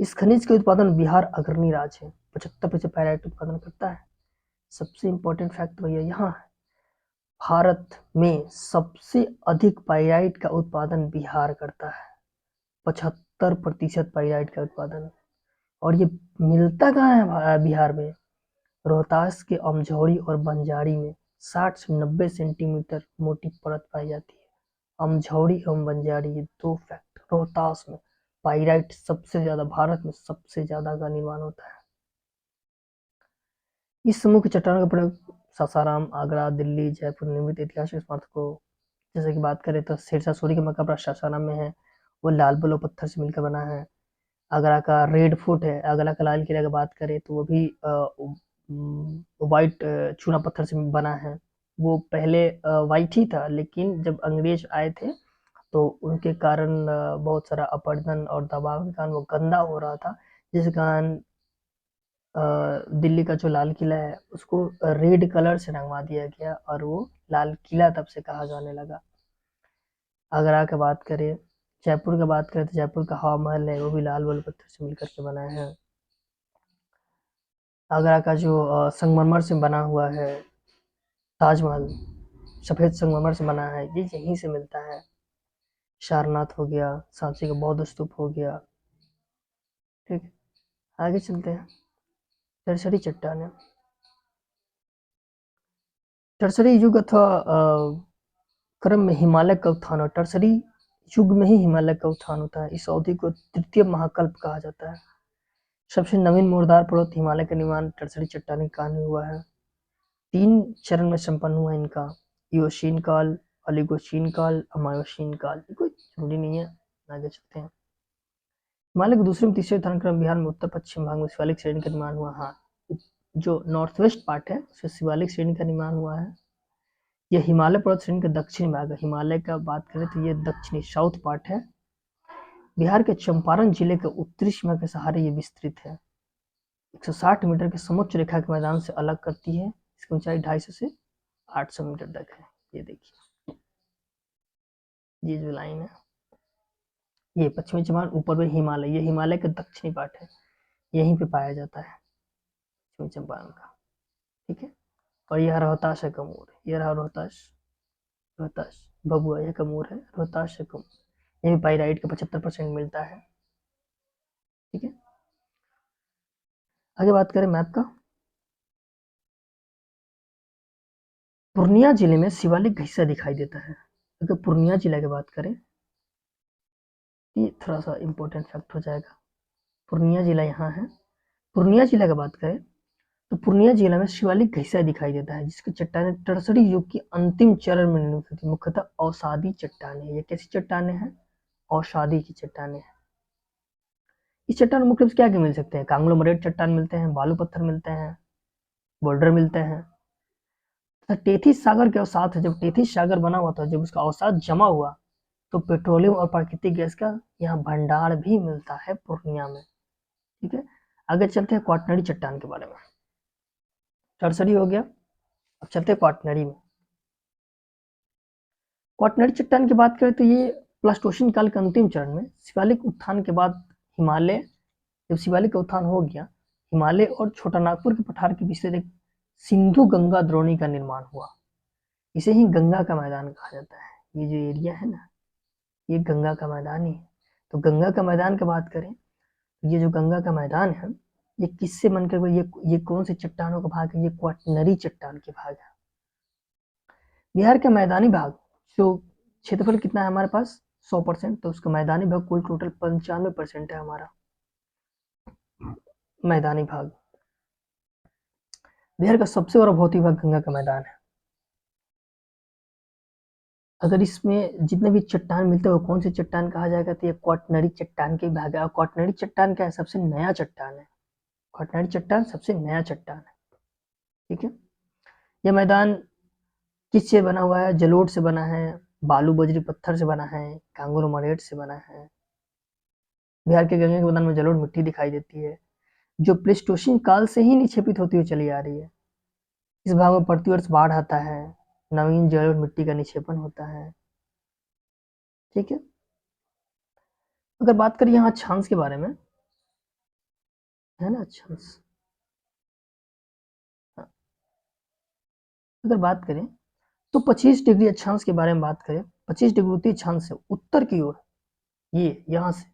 इस खनिज के उत्पादन बिहार अग्रणी राज्य है, 75% पाइराइट उत्पादन करता है। सबसे इंपॉर्टेंट फैक्ट भैया यहाँ है, भारत में सबसे अधिक पाइराइट का उत्पादन बिहार करता है, 75% पाइराइट का उत्पादन। और ये मिलता कहाँ है बिहार में? रोहतास के अमझौरी और बंजारी में 60 से 90 सेंटीमीटर मोटी परत पाई जाती है। अमझौरी एवं बंजारी, ये दो फैक्ट। रोहतास में पाइराइट सबसे ज्यादा, भारत में सबसे ज्यादा का निर्माण होता है। इस समूह की चट्टानों का प्रयोग सासाराम, आगरा, दिल्ली, जयपुर निर्मित ऐतिहासिक स्मारकों जैसे कि बात करें तो शेरशाह सूरी का मकबरा शाहसाना में है, वो लाल बलुआ पत्थर से मिलकर बना है। आगरा का रेड फोर्ट है, आगरा का लाल किला की बात करें तो वो भी वाइट चूना पत्थर से बना है। वो पहले वाइट ही था, लेकिन जब अंग्रेज आए थे तो उनके कारण बहुत सारा अपरदन और दबाव के कारण वो गंदा हो रहा था, जिस कारण दिल्ली का जो लाल किला है उसको रेड कलर से रंगवा दिया गया और वो लाल किला तब से कहा जाने लगा। आगरा की बात करें, जयपुर की बात करें तो जयपुर का हवा महल है वो भी लाल बलुआ पत्थर से मिलकर के बना है। आगरा का जो संगमरमर से बना हुआ है ताजमहल, सफेद संगमरमर से बना है, ये यहीं से मिलता है। सारनाथ हो गया, सांची का बौद्ध स्तूप हो गया। ठीक है, आगे चलते हैं। टर्सरी चट्टानें, टर्सरी युग अथवा क्रम में हिमालय का उत्थान, और टर्सरी युग में ही हिमालय का उत्थान होता है। इस अवधि को तृतीय महाकल्प कहा जाता है। सबसे नवीन मोरदार पर्वत हिमालय का निर्माण टर्सरी चट्टानी काल में हुआ है। 3 चरण में संपन्न हुआ है इनका, इयोशीन काल, ओलिगोशीन काल, मायोसीन काल। कोई जरूरी नहीं है, आगे चलते हैं। हिमालय के दूसरे में तीसरे उत्थान क्रम बिहार में उत्तर पश्चिम भाग में शिवालिक श्रेणी का निर्माण हुआ। हाँ, जो नॉर्थ वेस्ट पार्ट है उसमें शिवालिक श्रेणी का निर्माण हुआ है। यह हिमालय पर्वत श्रेणी का दक्षिणी भाग है। हिमालय का बात करें तो ये दक्षिणी साउथ पार्ट है। बिहार के चंपारण जिले के उत्तरी सीमा के सहारे ये विस्तृत है। 160 मीटर के समुच्च रेखा के मैदान से अलग करती है। इसकी ऊंचाई 250 से 800 मीटर तक है। ये देखिए, ये जो लाइन है ये पश्चिमी चंपारण, ऊपर में हिमालय, ये हिमालय का दक्षिणी पार्ट है, यहीं पे पाया जाता है पश्चिमी चंपारण का। ठीक है, और यह रोहतास है कमूर, ये रहा रोहतास, रोहतास भभुआ यह कमूर है, रोहतास है कमूर। ये भी पाइराइट का 75% मिलता है। ठीक है, आगे बात करें मैप का। पूर्णिया जिले में शिवालिक हिस्सा दिखाई देता है। अगर पूर्णिया जिला की बात करें, ये थोड़ा सा इंपॉर्टेंट फैक्ट हो जाएगा। पूर्णिया जिला यहाँ है। पूर्णिया जिला की बात करें तो पूर्णिया जिला में शिवालिक हिस्सा दिखाई देता है, जिसकी चट्टानें टर्सरी युग की अंतिम चरण में निर्मित होती है। मुख्यतः औषाधी चट्टानें, ये कैसी चट्टानें हैं? औषाधी की चट्टानें हैं। इस चट्टान मुख्य रूप से क्या क्या मिल सकते हैं? कांग्लोमरेट चट्टान मिलते हैं, बालू पत्थर मिलते हैं, बोल्डर मिलते हैं। टेथिस सागर के अवसाद है, जब टेथिस सागर बना हुआ था, जब उसका अवसाद जमा हुआ तो पेट्रोलियम और प्राकृतिक गैस का यहाँ भंडार भी मिलता है पूर्णिया में। ठीक है, आगे चलते हैं क्वाटनरी चट्टान के बारे में। टर्सरी हो गया, अब चलते हैं क्वाटनरी में। क्वाटनरी चट्टान की बात करें तो ये प्लास्टोसिन काल के अंतिम चरण में शिवालिक उत्थान के बाद हिमालय, जब शिवालिक का उत्थान हो गया, हिमालय और छोटा नागपुर के पठार के बीच से एक सिंधु गंगा द्रोणी का निर्माण हुआ। इसे ही गंगा का मैदान कहा जाता है। ये जो एरिया है ना, ये गंगा का मैदान ही है। तो गंगा का मैदान की बात करें तो ये जो गंगा का मैदान है, ये किससे बनकर, ये कौन से चट्टानों का भाग है? ये क्वाटनरी चट्टान के भाग है। बिहार का मैदानी भाग जो क्षेत्रफल कितना है हमारे पास 100%, तो उसका मैदानी भाग कुल टोटल 95% है हमारा मैदानी भाग। बिहार का सबसे बड़ा भौतिक भाग गंगा का मैदान है। अगर इसमें जितने भी चट्टान मिलते हैं वो कौन सी चट्टान कहा जाएगा? तो ये क्वाटनरी चट्टान के भाग है। और क्वाटनरी चट्टान क्या है? सबसे नया चट्टान है। क्वाटनरी चट्टान सबसे नया चट्टान है। ठीक है, यह मैदान किससे बना हुआ है? जलोढ़ से बना है, बालू बजरी पत्थर से बना है, कांगोरोमारेट से बना है। बिहार के गंगा के मैदान में जलोढ़ मिट्टी दिखाई देती है, जो प्लेस्टोसिन काल से ही निक्षेपित होती हुई चली आ रही है। इस भाग में प्रतिवर्ष बाढ़ आता है, नवीन जलोढ़ मिट्टी का निक्षेपण होता है। ठीक है, अगर बात करें यहाँ अक्षांश के बारे में, है ना अक्षांश, हाँ। अगर बात करें तो 25 डिग्री अक्षांश के बारे में बात करें, 25 डिग्री उत्तरी अक्षांश से उत्तर की ओर, ये यहाँ से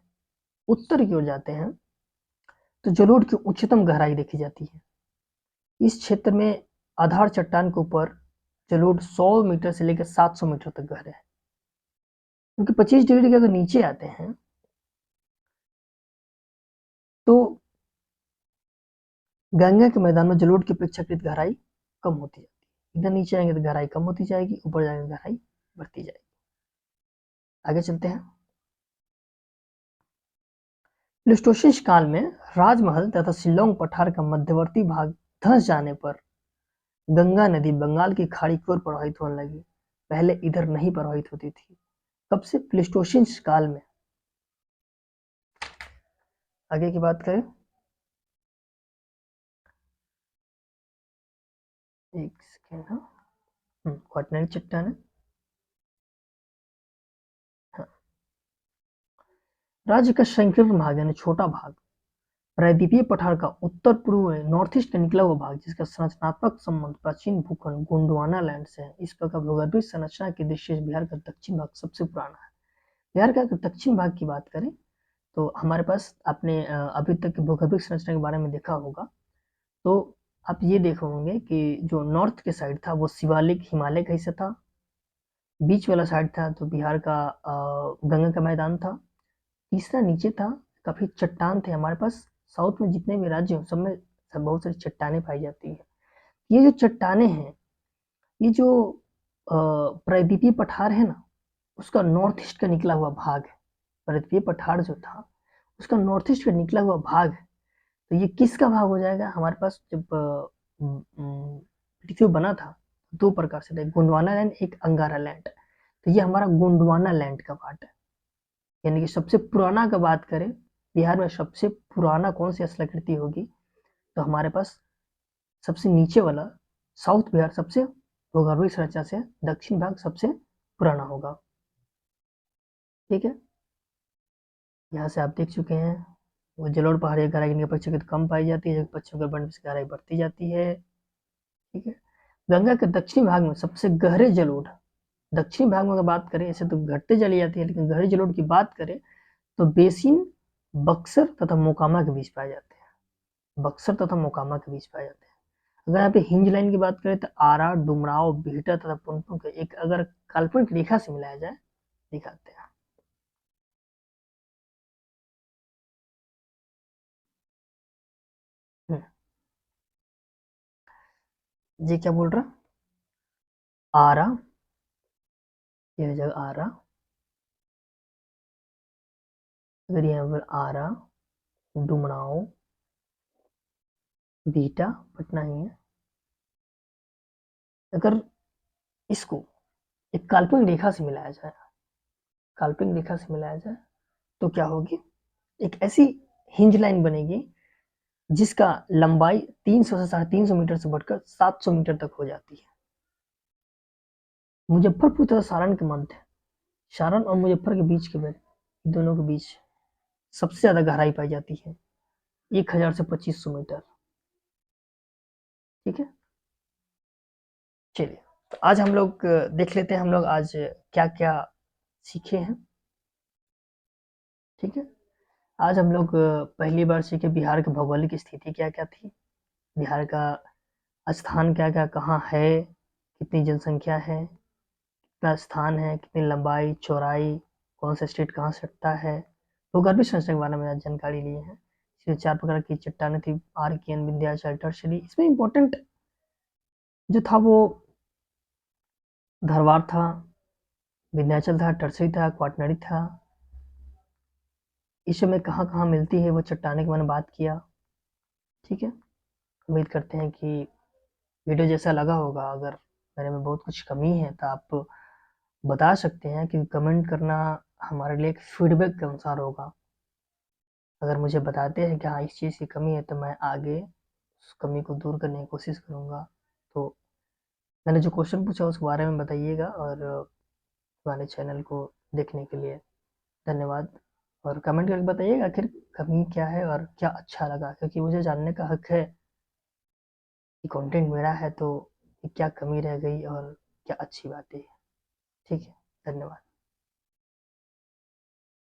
उत्तर की ओर जाते हैं तो जलोढ़ की उच्चतम गहराई देखी जाती है। इस क्षेत्र में आधार चट्टान के ऊपर जलोढ़ 100 मीटर से लेकर 700 मीटर तक गहरे हैं। क्योंकि 25 डिग्री के अगर नीचे आते हैं तो गंगा के मैदान में जलोढ़ की अपेक्षाकृत गहराई कम होती जाती है। इधर नीचे आएंगे तो गहराई कम होती जाएगी, ऊपर जाएंगे गहराई बढ़ती जाएगी। आगे चलते हैं। प्लीस्टोसीन काल में राजमहल तथा शिल्लोंग पठार का मध्यवर्ती भाग धंस जाने पर गंगा नदी बंगाल की खाड़ी की ओर प्रवाहित होने लगी। पहले इधर नहीं प्रवाहित होती थी। कब से? प्लीस्टोसीन काल में। आगे की बात करें, एक सेकेंड। हाँ, क्वाटरनरी चट्टान है। हाँ। राज्य का संकीर्ण भाग यानी छोटा भाग प्रायद्वीपीय पठार का उत्तर पूर्व में नॉर्थ ईस्ट का निकला हुआ भाग, जिसका संरचनात्मक संबंध प्राचीन भूखंड गोंडवाना लैंड से है। इस प्रकार भूगर्भीय संरचना की दृष्टि से बिहार का दक्षिण भाग सबसे पुराना है। बिहार का अगर दक्षिण भाग की बात करें तो हमारे पास, आपने अभी तक भूगर्भीय संरचना के बारे में देखा होगा, तो आप ये देखे होंगे कि जो नॉर्थ के साइड था वो शिवालिक हिमालय का हिस्सा था। बीच वाला साइड था तो बिहार का गंगा का मैदान था। तीसरा नीचे था, काफी चट्टान थे हमारे पास। साउथ में जितने भी राज्य हैं सब में बहुत सारी चट्टानें पाई जाती है। ये जो चट्टानें हैं, ये जो प्रायद्वीपीय पठार है ना, उसका नॉर्थ ईस्ट का निकला हुआ भाग है। प्रायद्वीपीय पठार जो था उसका नॉर्थ ईस्ट का निकला हुआ भाग है। तो ये किसका भाग हो जाएगा? हमारे पास जब पृथ्वी बना था दो प्रकार से था, गोंडवाना लैंड, एक अंगारा लैंड। तो ये हमारा गोंडवाना लैंड का पार्ट है। यानी कि सबसे पुराना का बात करें, बिहार में सबसे पुराना कौन सी स्थलाकृति होगी, तो हमारे पास सबसे नीचे वाला साउथ बिहार सबसे भूगर्भीय संरचना से दक्षिण भाग सबसे पुराना होगा। ठीक है, यहाँ से आप देख चुके हैं वो जलोढ़ पहाड़ी गहराई के पक्षियों की कम पाई जाती है, जबकि पश्चिम के बंड से गहराई बढ़ती जाती है। ठीक है, गंगा के दक्षिणी भाग में सबसे गहरे जलोढ़, दक्षिणी भाग में अगर बात करें, ऐसे तो घटते चली जाती है, लेकिन गहरे जलोढ़ की बात करें तो बेसिन बक्सर तथा मोकामा के बीच पाए जाते हैं। बक्सर तथा मोकामा के बीच पाए जाते हैं। अगर यहाँ पे हिंज लाइन की बात करें तो आरा, डुमराव, बिहटा तथा पुनपुन को एक अगर काल्पनिक रेखा से मिलाया जाए, दिखाते हैं। ये क्या बोल रहा? आरा, ये जगह आरा, अगर यहाँ पर आरा, डुमराव, बीटा, पटना ही है। अगर इसको एक काल्पनिक रेखा से मिलाया जाए, काल्पनिक रेखा से मिलाया जाए तो क्या होगी? एक ऐसी हिंज लाइन बनेगी जिसका लंबाई 300 से 350 मीटर से बढ़कर 700 मीटर तक हो जाती है। मुजफ्फरपुर तथा सारण के मध्य, सारण और मुजफ्फर के बीच के बीच, दोनों के बीच सबसे ज्यादा गहराई पाई जाती है, 1000 से 2500 मीटर। ठीक है, चलिए तो आज हम लोग देख लेते हैं हम लोग आज क्या क्या सीखे हैं। ठीक है, आज हम लोग पहली बार सीखे बिहार की भौगोलिक स्थिति क्या क्या थी, बिहार का स्थान क्या क्या कहाँ है, कितनी जनसंख्या है, कितना स्थान है, कितनी लंबाई चौड़ाई, कौन सा स्टेट कहाँ से सटता है, भूगर्भीय संरचना के बारे में आज जानकारी लिए हैं। इसमें 4 प्रकार की चट्टानें थी, आर्कियन, विंध्याचल, टर्शरी। इसमें इम्पोर्टेंट जो था वो धरवार था, विंध्याचल था, टर्शरी था, क्वाटनरी था। इस समय कहाँ कहाँ मिलती है वो चट्टानें की मैंने बात किया। ठीक है, उम्मीद करते हैं कि वीडियो जैसा लगा होगा। अगर मेरे में बहुत कुछ कमी है तो आप बता सकते हैं, कि कमेंट करना हमारे लिए एक फीडबैक के अनुसार होगा। अगर मुझे बताते हैं कि हाँ इस चीज़ की कमी है तो मैं आगे उस कमी को दूर करने की कोशिश करूँगा। तो मैंने जो क्वेश्चन पूछा उसके बारे में बताइएगा, और हमारे चैनल को देखने के लिए धन्यवाद। और कमेंट करके बताइएगा आखिर कमी क्या है और क्या अच्छा लगा, क्योंकि मुझे जानने का हक है कि कंटेंट मेरा है तो क्या कमी रह गई और क्या अच्छी बातें है। ठीक है, धन्यवाद।